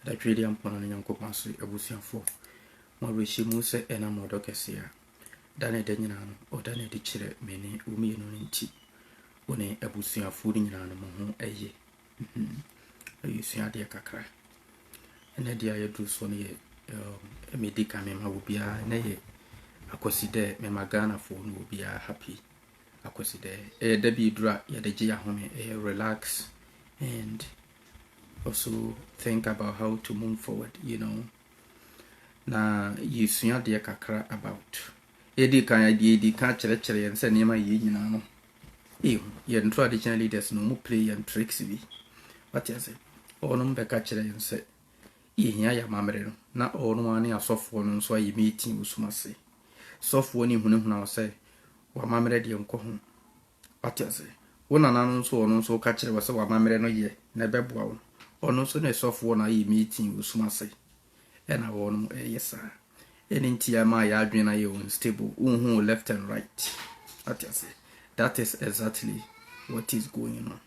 da twedi ampono nyankopon so abusiafo mo reshimu se ena modo kesia da ne de nyina no o da ne de kire meni umi no nti woni abusiafo ni nyina no mo ho eye ayi sua de kakra ene dia ye du so ne medika me ma obia na ye akoside me magana fo no obia happy akoside da bi dura ye de gye ahome relax and also think about how to move forward, na yisua de kakra about edi kan chere yen se nema yi nyina no yen traditional leaders no mu play and tricks bi what you say onum be ka chere yen se yehia ya mamre no na onum ani asofo no so ayi meeting usumase sofo ni hunahuna se wa mamre de nko ho what you say wona nanu so onu so ka chere wase wa mamre no ye na beboa wo ono so na sofo na yi meeting usumase ena wonu yesa eni ntia ma ya adwen na ye unstable unhu left and right what you say that is exactly what is going on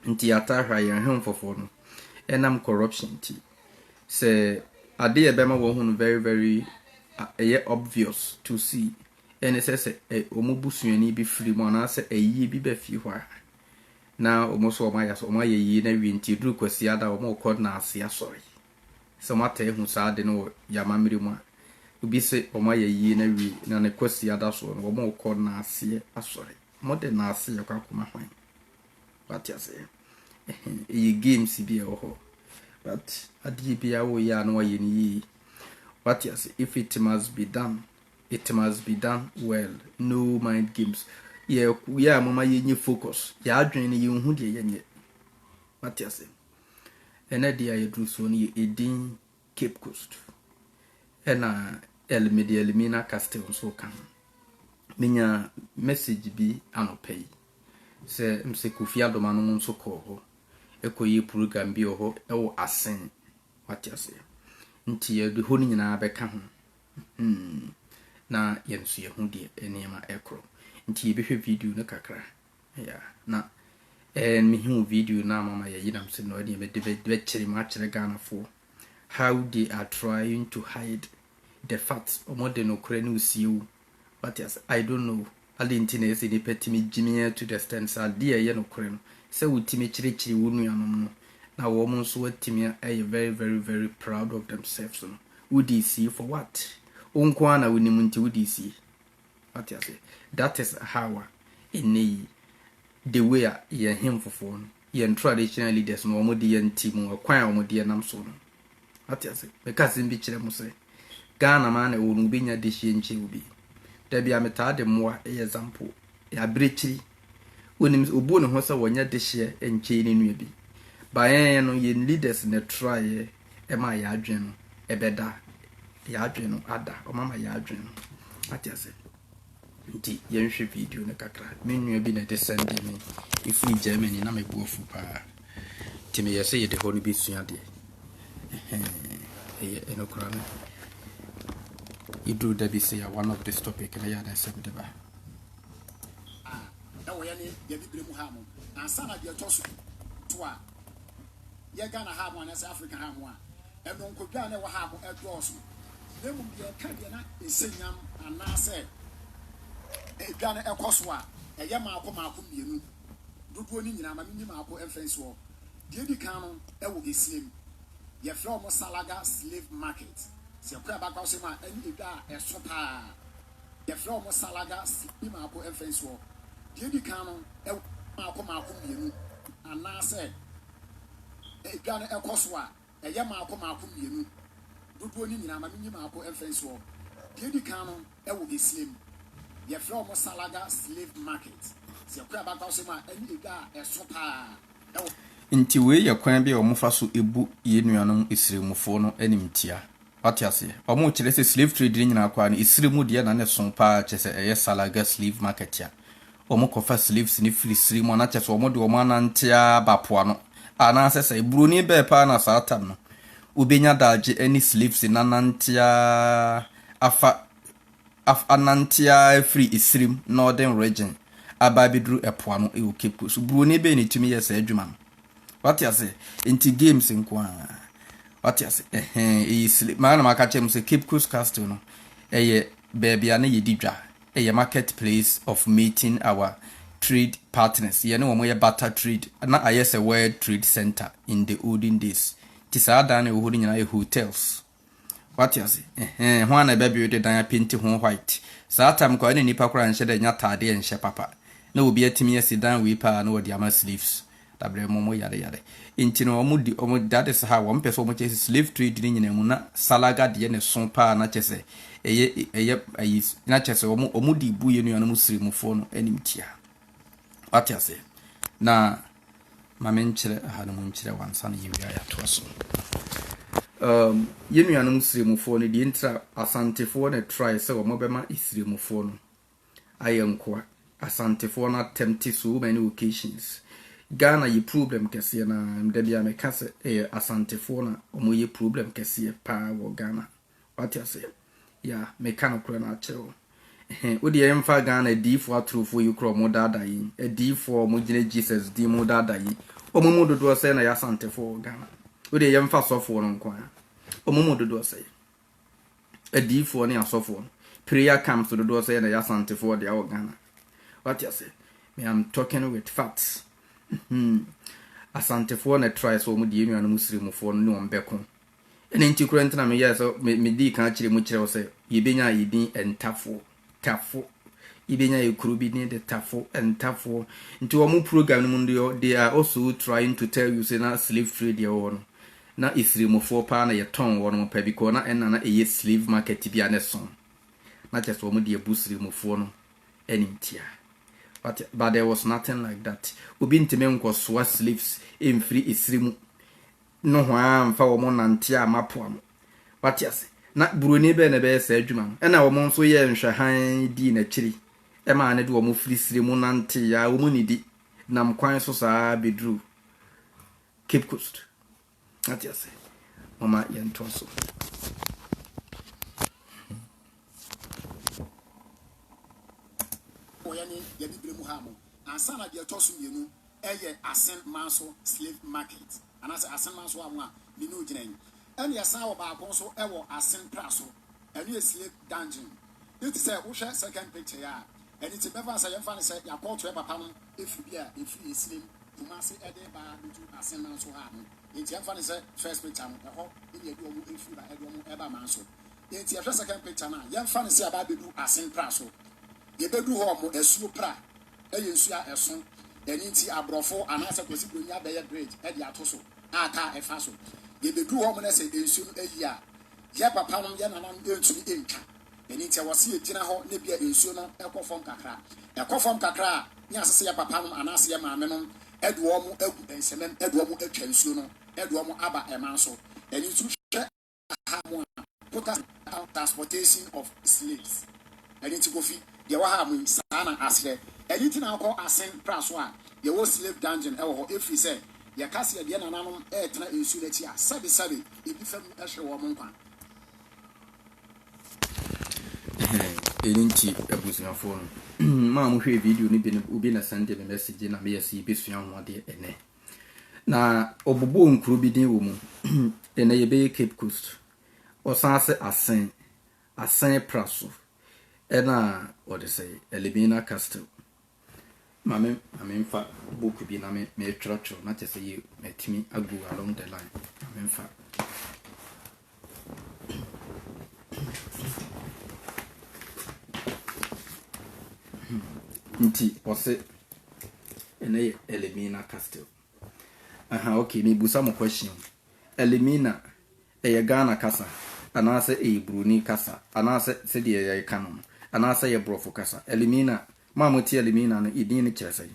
ntia tahwa ye hemfofo no enam corruption ti se ade e be ma wo hu very very obvious to see ene se omubusuani bi free mo na se eyi bi be fi hwa na omoso omaya so omaye yi na wi nti duru kwasi ada omokọ na ase asori so mata ehu sa de no ya mamiri mu obi se omaye yi na wi na ne kwasi ada so no omokọ na ase asori mode na ase yakwa kuma hwan what you say e games bi e ho but adi bi awo ya no ye ni what you say if it must be done it must be done well no mind games yeah mama ye focus ya adwen ni ye hu de ye what you say ena dia ye dru so ni edin Cape Coast ena Elmina Castle so kan minya message bi anopay se mse Kofi Adoma no nso ko ho ekoyi program bi ho ewo asen what you say nti ye de ho ni nyina beka ho na yensu ye hu de enema ekro nti yebehwe video no kakra na me hu video na mama ye yinam se no de me de chiri ma chiri Ghana for how they are trying to hide the facts omo de no kure no siu but yes I don't know alintina ese ni petimi jimia to the stand sa de ye no kure no se wutimi chiri wonu anom no na wo mo so watimi are very very very proud of themselves no would see for what onkwa na woni munti would see what you say that is how in the way ye him for phone ye traditional leaders no mo de ye team o kwan o mo de nam so no what you say because in bi kire mo say Ghana man e wonu bi nya de hie nche obi da bia meta de moa example ya brechiri wonim obu ne ho se wonya de hie nche ni nu bi bayan no ye leaders ne try e ma ya adwen no e beda ya adwen no ada o mama ya adwen no what you say nti yenhwe video ne kakra menua bi na de send me ifu Germany na mebuofu pa timi yese ye de ho no bi sua de enokra na idu da bi say one of this topic na ya na sem de ba na wo ye ne ye bi bremu ha mo ansa na de to so to a ye Ghana ha mo na Africa ha mo a eno nkodwa na wo ha mo edo so nemu bi ka de na esenyam anase Ghana ekoso a eye maako mienu dodo ni nyina ma minyi maako enfense wo de di kan no ewo esiem ye from Salaga slave market se kwa ba kwa se ma ani eda eso pa ye from Salaga slave maako enfense wo de di kan no ewo maako mienu anase Ghana ekoso a eye maako mienu dodo ni nyina ma minyi maako enfense wo de di kan no ewo esiem ye from Salaga slave market se kwa ba kwa se ma ani eda eso pa nti we ye kwan bi omofa so ebu ye nuanom esiremufo no animtia watiase omo kire se slave trade nyina kwa no esiremu de na ne son pa chese eye Salaga slave market ya omo kofa slaves ni free siremu na chese omo de omo anantia bapoa no ana sese eburu ni be pa na satam no ubenya daje any slaves na nantia afa anantia free isrim northern region ababidru epoano e Cape so buru ni be ni tumi yesa adwuma what you say inti games nkwa what you say is man makachem say Cape Coast Castle no baby ana yedidwa marketplace of meeting our trade partners ye no mo ye barter trade na ayese world trade center in the olden days tisada na ehodi nyina hotels what you say ho na baby de dan painti ho white saa time ko na nipa kora nhyɛ da nya taade nhyɛ papa na obi atimi asidan we pa na wodi ama sleeves dabre mo yare inti no omo that is how one person mo chese slave trade ni nyina mu na salaga de ne so pa na chese eye na chese omo di bu ye nua no musiri mu fo no anim tia what you say na mamenkyere ha no munkyere wansa na yiwia ya to so ye nua no musiri mu fo no de intra asantefo na try se omo bema isiri mu fo no ayemkoa asantefo na attempt so many occasions Ghana ye problem kese na mdebia mekase asantefo na omo ye problem kese pa wo Ghana what you say ya mekano kura na achero odi emfa Ghana D4 atrofo yi kro mo dada yi D4 mo gine Jesus di mo dada yi omo mo dodo se na ya asantefo Ghana odi emfa sofo no nkwa omo mo dodo se D4 ni asofo prayer camps dodo se na ya asantefo de Ghana what you say me I'm talking with facts asantefo na try so mu die nuanu musrimufo no ombeko ene nti kura ntina me yeso me di kan kire mu kire wo se yebenya yedin entafo tafo yebenya yekuru bi ni de tafo entafo nti wo mu program mu ndio they are also trying to tell you say na slave trade ye wo no na isrimufo pa na ye ton wo no pa bi ko na enna na eye slave market bi aneson na cheso mu die busrimufo no enimtia. But there was nothing like that. Ubi ntime nkoswa slaves in free isrimu. No hwa mfa wo nante amapo am. What you say? Na buroni be na be sa adwuma. E na wo nso ye nhwehan di na kiri. E ma na de wo free isrimu nante ya wo nidi. Nam kwan so saa bedru. Cape Coast. What you say? Mama yento so. Yeni blemu hamu ansana de tosu yenu eye asen manso slave market anase asen manso amwa bi no ginan ene yasa wo ba so ewo asen praso ene slave dungeon it say wo hwe second picture ya ene ti befa say yemfa ne say yakoto e papa no efi bia efi eslim tumase ede ba dutu asen manso ha no enti yemfa ne say first picture no ho ene edi omo efi ba ede omo eba manso enti yehwe second picture na yemfa ne say aba bedu asen praso yebedu ho mo esuo pra eyensu a eson eni nti abrofo anase kwesi bronya be ye bridge e dia toso aka efa so yebedu ho mo na se ensu no ayi a ye papa no ye nanam ensu ni enka eni nti wose ye gina ho ne bia ensu no ekofom kakra ni asese ye papa no anase ye maame no edu ho mo agu ensemem edu ho mo atwa ensu no edu ho mo aba eman so eni nti hwe ha mo put transportation of slaves eni nti kofi ye wa ha mu sana asre eliti na akọ asen praso a ye wo slave dungeon e wo ho efri se ye kase de na nanom e tena ensu na ti a sabe ebi fam ehwe wo mo nkwa elinti ebusuafo no ma mo hwe video ni bi obi na send me message na me yesi besua ho de ene na obobo nkuru bi din wo mu ene ye be Cape Coast osanse asen praso ena what they say Elimina Castle mame mfa book bi na me trotro na te say you metimi agu along the line mame mfa nti ose ena Elimina Castle okay me busa mo question Elimina Ghana kasa anase Bruni kasa anase se de ye kanom anase ye brofo kasa Elimina mamoti Elimina no idin ni kyerese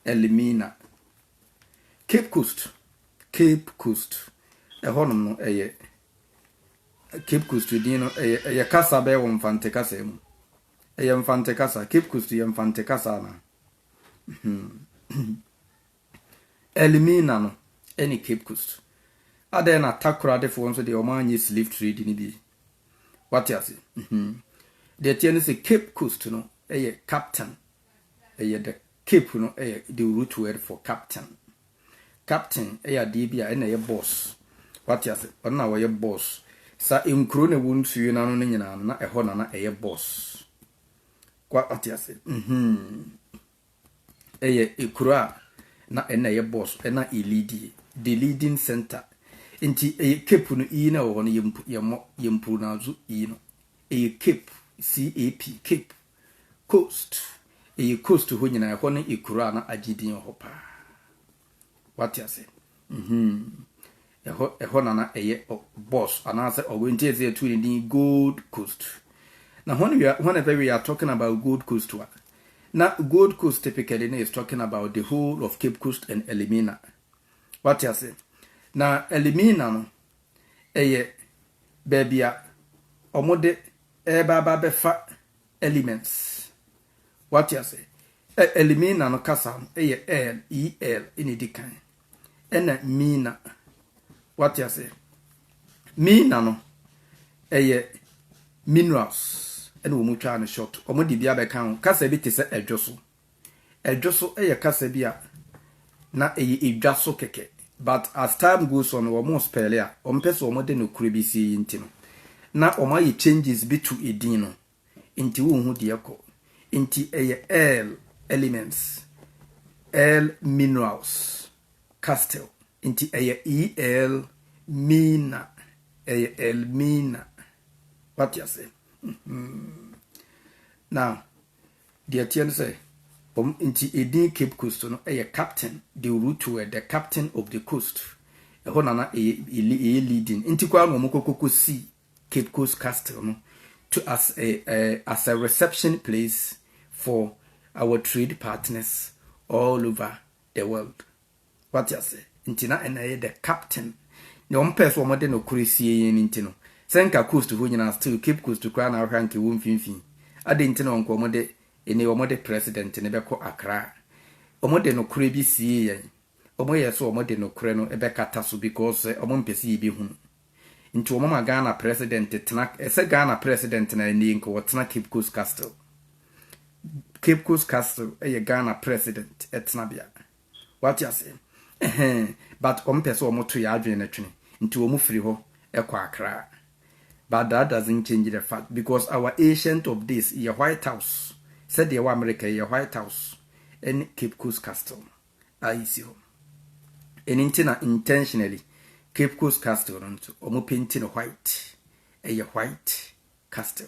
Elimina Cape Coast honom no Cape Coast din no kasa be wo mfante kasa mu mfante kasa Cape Coast ye mfante kasa na Elimina no any Cape Coast ade na takura de fo nso de o manyi slave trade ni bi what you say the tiene say Cape Coast no captain the Cape no the root word for captain de bia na boss What you say? On na we boss. Sa nkuro ne won suye na no nyina na eho na eye boss. What you say? Eye ekuro na eye boss na elidi. The leading center. Inti eye cape no e na wo no yempu na zu e no. Eye cape CAP cape coast. Eye coast ho nyina eho no ekuro na agidin ho pa. What you say? Eho na eye boss anase ogwenti eze to the Gold Coast. Now whenever we are talking about Gold Coast, now Gold Coast typically is talking about the whole of Cape Coast and Elimina. What you say? Now Elimina no eye babia omode baba befa elements. What you say? Elimina no kasa eye EL in the kind. Ena mina. What you say? Mina no eye minerals ena omu twa no short omu di bia be kan kasa bi te se edwoso eye kasa bia na eye edwaso keke, but as time goes on omu spell ya ompese omu de no kure bi si yinti no na omu ye changes bi to edin no inti wo hu de yakọ inti eye L elements, L minerals, castle inti eye EL mina, eye elmina. What you say? Now the TN say inti edin Cape Coast no eye captain, the route to the captain of the coast. Eho na leading inti kwa no mokokoko see Cape Coast Castle no to as a reception place for our trade partners all over the world. What you say? Intina ena the captain. Ne ompese wo mode no kurisie yen intino. Senka coast ho nyina still Cape Coast to kwa na hwanke wo mfimfin. Ade intino nko mode ene wo mode president ne beko Accra. Omode no kure bi sie yen. Omoye so omode no kure no ebekata so because omompese yi bi hu. Nti wo mama Ghana president tena ese Ghana president na ni nko tena Cape Coast Castle. Cape Coast Castle Ghana president etna bia. What you say? But ompese omoto ya adwene na twene nti omu firi ho ekwa Accra. But that doesn't change the fact because our ancient of this is White House. Said the America is White House and Cape Coast Castle. I see. And intentionally Cape Coast Castle omu painting white. A white castle.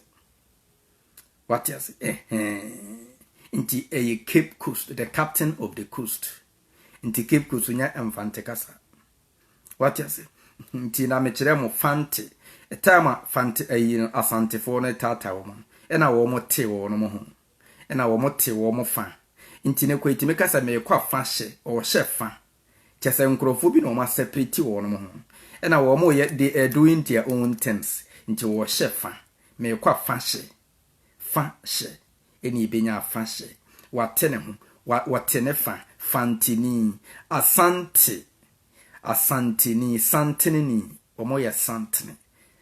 What you say? Inti a Cape Coast, the captain of the coast. Inti Cape Coast nya emfante kasa. What you say? Inti na mechire mo fante. Etama fante asante fo na tata wo mo. Ena wo mo te wo no mo ho. Ena wo mo te wo mo fa. Inti ne kweti mekasa me kwa fa hye o hye fa. Chese nkrofo bi no ma separate wo no mo ho. Ena wo mo ye they are doing their own things. Inti wo hye fa. Me kwa fa hye. Fa hye. Eni benya fa hye. Watene ho. Watene fa. Fantini. Asante. Asantini. Santini. Omo ya santini.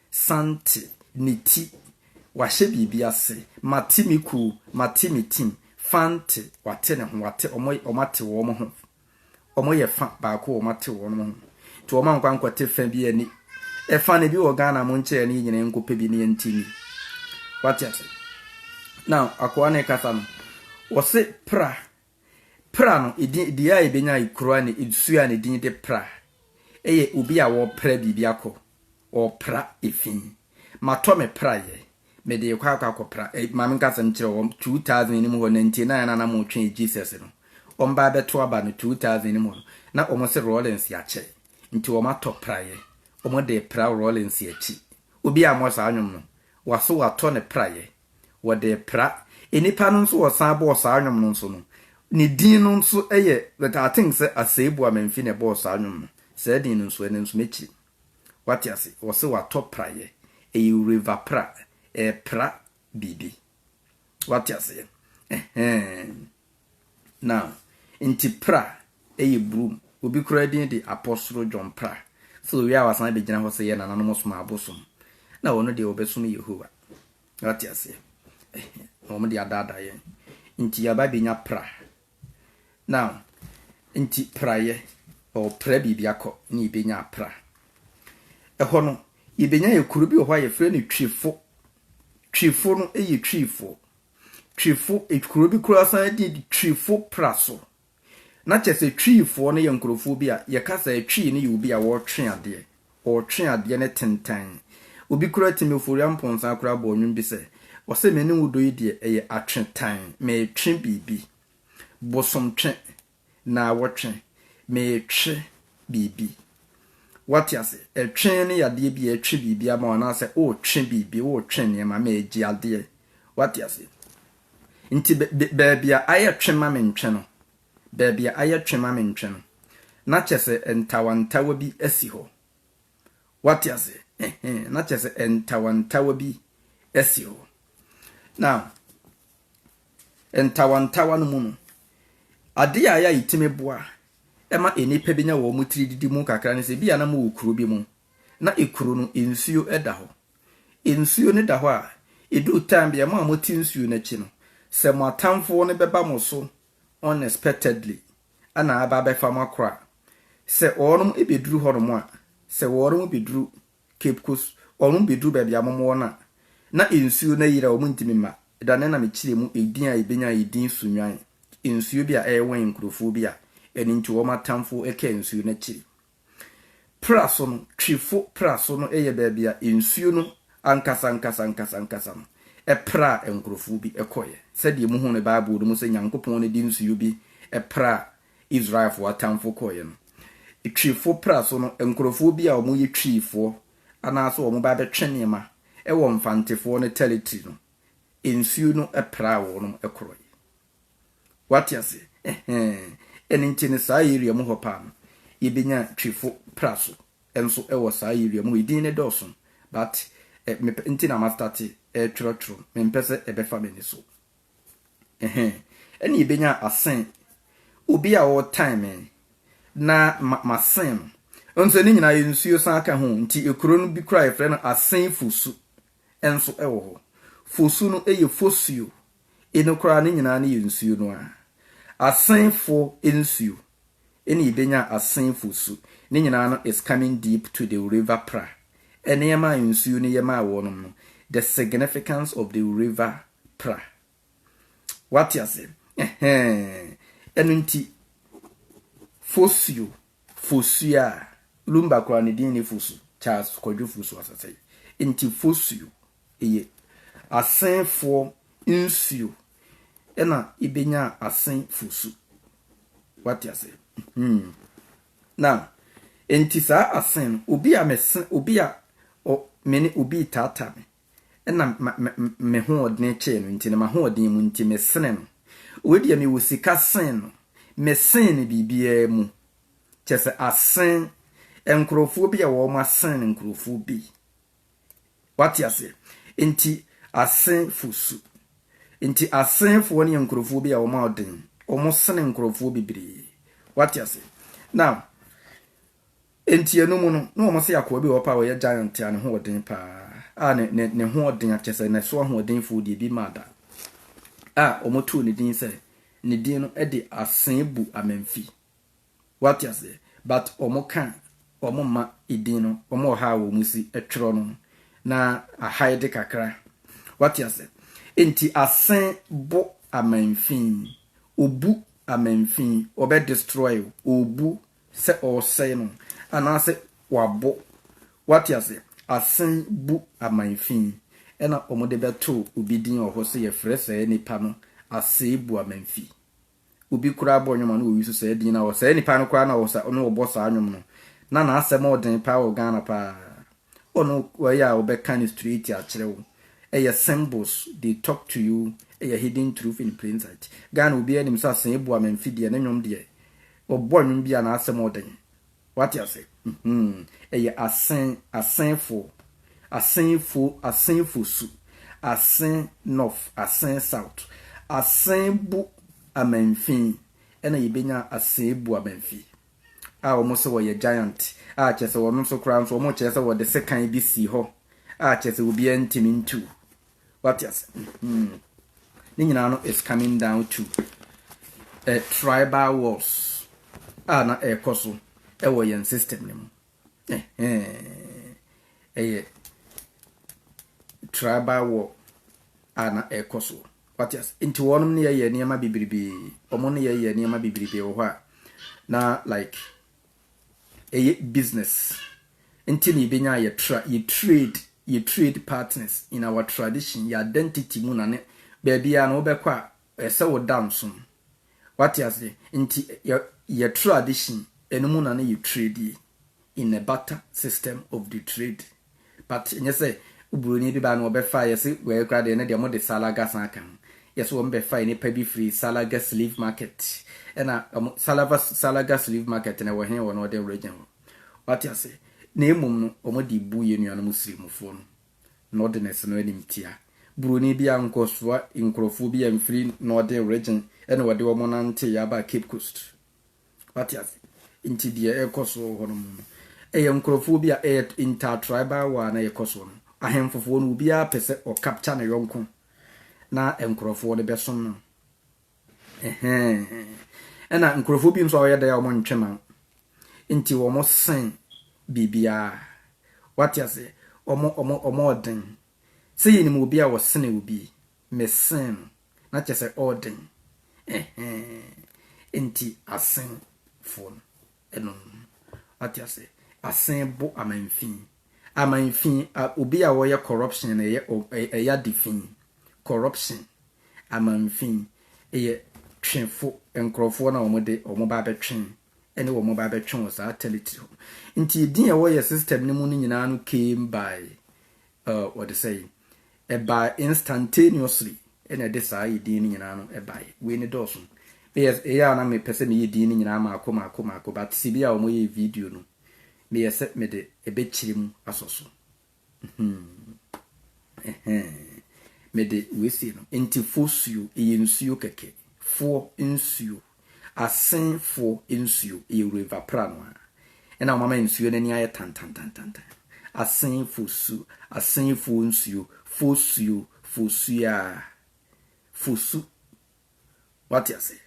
Santi. Niti. Washe bibiase. Matimiku. Matimitim. Fante. Watene ho. Wate. Omate wo mo ho. Omo ye fa. Bako omate wo mo ho. To oma nkwa nkote fa bi ani. E fa ne bi wo Ghana mo nche ni nyine nkope bi ne ntimi. What you say? Now, akwane kasa no. Wose pra. Pra no idi ya ebenya ikura ne idusua ne din de pra. Eye obi a wo pra bibia ko. O pra efin. Matome pra ye. Me de kwa pra. Mame kasa nchire wo 2000 ni mo 99 na mo twen Jesus no. Omba beto aba no 2000 ni mo. Na omo se Rollins ya che. Nti wo mato pra ye. Omo de pra Rollins ya chi. Obi a mo sa anwum no. Waso wato ne pra ye. Wo de pra enipa no nso wo san bo sa anwum no nso no. Ni din no nso eye but I think say asebu amemfi ne bo sa anwum no. Say din no nso ene nso mechi. What you say? Wo se wato pra ye. E river pra. E pra bibi. What you say? Now, inti pra eye broom. Obi kura din di Apostle John pra. So we are wasan be gina ho say ye na nanom so ma abosom. Na wono de obesum Yehova. What you say? Omo de adada ye. Inti yaba benya pra. Now, inti pra ye or pra bibiako ni benya pra. ɛhɔ no yɛbɛnya yɛ kuro bi wɔ hɔ a yɛfrɛ no twifo no ɛyɛ twifo ekuro bi kura san di twifo praso na kyerɛ sɛ twifo no yɛ nkurɔfoɔ bi a yɛka sɛ twi no yɛ obi a wɔtwe adeɛ ne tentan obi kura timiforia mponsa kura bɔ onwum bi sɛ wɔsɛ me ne wudo yi deɛ ɛyɛ atwetan metwe bibi bosomtwe na wɔtwe metwe bibi wati ase etwe ne yade bi etwe bibi ama wana sɛ o twe bibi o twe ne ma meji ade wati ase nti baabi a ayɛ twe ma mentwe no baabi a ayɛ twe ma mentwe no na kyerɛ sɛ ntawantawa bi asi hɔ wati ase na kyerɛ sɛ ntawantawa bi asi hɔ now ntawantawa no mu no ade a ya yitime boa ema enipa bi nya wo mutiri didi mu kakra ne se bia na mo okuro bi mu na ekuro no ensuo eda ho ensuo ne da ho a edu time bia mo amoti nsuo na chi no se mo atamfo ne beba mo so unexpectedly ana aba be fa makora se onom ebeduru ho no mo a se worom beduru Cape Coast onom beduru ba bia mo na ensuo na yira o mu ntimi ma da ne na me kire mu edin a ebenya edin sunwan ensuo bi a ewen nkrofo bi a eni nti wo matamfo eka ensuo na kiri praso no twifo praso no eye ba bia ensuo no ankasa no pra nkrofo bi ekoye sede mu hu ne bible do mu se nyankopon ne di nsuo bi pra Israel fo atamfo koye no twifo praso no nkrofo bi a omo ye twifo anaso omo ba be twenema ewo mfantefo ne territory no ensuo no pra wo no ekoroye wati ase eni ntine saa area mu hɔ pa no yebenya twifo praso enso ɛwɔ saa area mu edin ne dɔso but ntina mastati twrotro mempese ebefa meni so eni yebenya asen obi a wɔ time na masen onso ni nyina yensuo san aka ho nti ekuro no bi kura efre no asen fusu enso ɛwɔ hɔ fusu no eye fosuo eno kura ni nyina ne yensuo no a asenfo ensuo eni ibenya asenfusu ni nyina no is coming deep to the river pra enema ensuo ni yema wonom no the significance of the river pra what you say enunti fosua lumba kwa ni din ni fusu Charles Kwadwo fusu asase enti fosuo eye asenfo ensuo ena ibenya asen fusu what you say now enti sa asen obi a mesen obi a meni obi tata me ena me ho odne che no enti na ma ho odne mu enti mesene no odi a me wosika sen no mesen bibia mu chese asen enkrofo bi a wo ma sen enkrofo bi what you say enti asen fusu enti asenfo ne nkrofo bi a wo ma odin o mo sene nkrofo bibiri what you say now enti enu no no mo se yakwa bi wo pa wo ye giant an ho odin pa ne ho odin akese na so ho odin fo di bi mada o mo tu ne din se ne din no e de asenbu amemfi what you say but o mo kan o mo ma idin no o mo ha wo musi etwro no na a hide kakra what you say enti asen bo amemfin obu amemfin obe destroy obu se o say no anase wabo what you say asen bu amemfin ena omode beto obi din oho se ye frese nipa no ase bu amemfi obi kura abonwoma no owisu se din na o se nipa no kura na o sa no obo sa anwom no na asem odin pa o Ghana pa ono waya obeka ni street a kirewo eye symbols they talk to you eye hidden truth in plain sight Ghana obi anim sa asen bu amemfi de na nwom de obo nwom bia na asem odin what you say eye asenfo su asen north asen south asen bu amemfi ena yebenya asen bu amemfi a omo se wo ye giant a chese wo no so kra so omo chese wo de second bi si ho a chese obi antimi ntu what you say ni nyina no is coming down to tribal wars na ekoso ewo yen system ni mu tribal war ana ekoso what yes into wonum ne ye niema bibiribi omo ne ye niema bibiribi wo ha na like business into ni benya ye trade partners in our tradition your identity mu na ne baby a no bekwa ese wo dance what yes into your tradition enu na ne you trade in a barter system of the trade but say ubroni bi ba no obefa yes we kwa de ne de mo de salaga san kan yes wo mbefa ni pa bi free salaga slave market ena salaga slave market na wo hen wo no de region what you say na emum no omo di bu ye nuanu muslimfo no northerners no anim tia broni bi ankosoa inkrofo bi am free northern region ena wo de wo mo nante ya ba Cape Coast what you say inti de ekoso hono mu nkrofo bi a intertribal wa na ekoso no ahemfofo no bi a pese o capture na yonko na nkrofo de besom no ena nkrofo bi nso oyeda ya omo ntwema inti wo mo sen bibia what you say omo odin say ni mo bi a wo sen obi mesen na chese odin inti asen phone eno what you say asen bo amanfin obi a wo ye corruption na ye defin corruption amanfin ye twenfo enkrofo na omo ba betwen ene omo ba betwen wo sa teliti nti din a wo ye system ni mu ni nyina no came by what they say by instantaneously ene de sa idin ni nyina no by we ni doso yes ya na me pese me yedin ni nyina ma akoma but sibia omo ye video no me yese me de ebechirim asoso me de we see no enti fosuo eyensuo keke fo insuo asen fo insuo e river prano ena mama insuo nani aye tan asen fosu asen fo insuo fosuya fosu what you say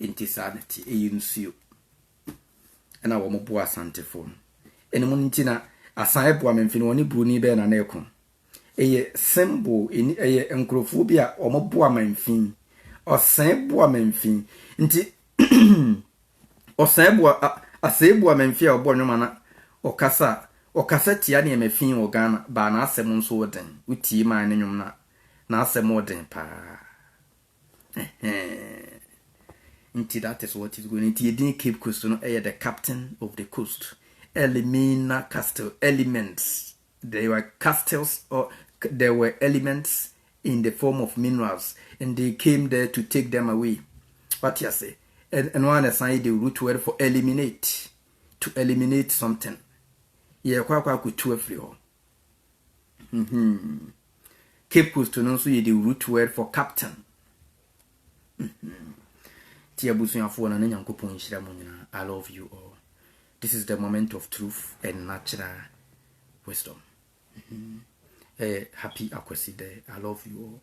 enti sanity eyensuo ena wo mo bo asante fo ene mo ntina asan ebo amemfini woni bruni be na na ekon eye symbol eni eye enkrofo bi a omobo amamfin osan bo amamfin nti osan bo asebo amamfin a obo nwoma na okasa tia na emafin o Ghana ba na asem nso woden uti man ne nwom na asem woden pa nti that is what is going into the Cape Coast no the captain of the coast Elimina castle elements. They were castles or there were elements in the form of minerals and they came there to take them away. What you say? And one aside the root word for eliminate, to eliminate something. Yeah, kwa could two free. Cape Coast to know so the root word for captain. I love you all. This is the moment of truth and natural wisdom. Happy Akwesi Day. I love you all.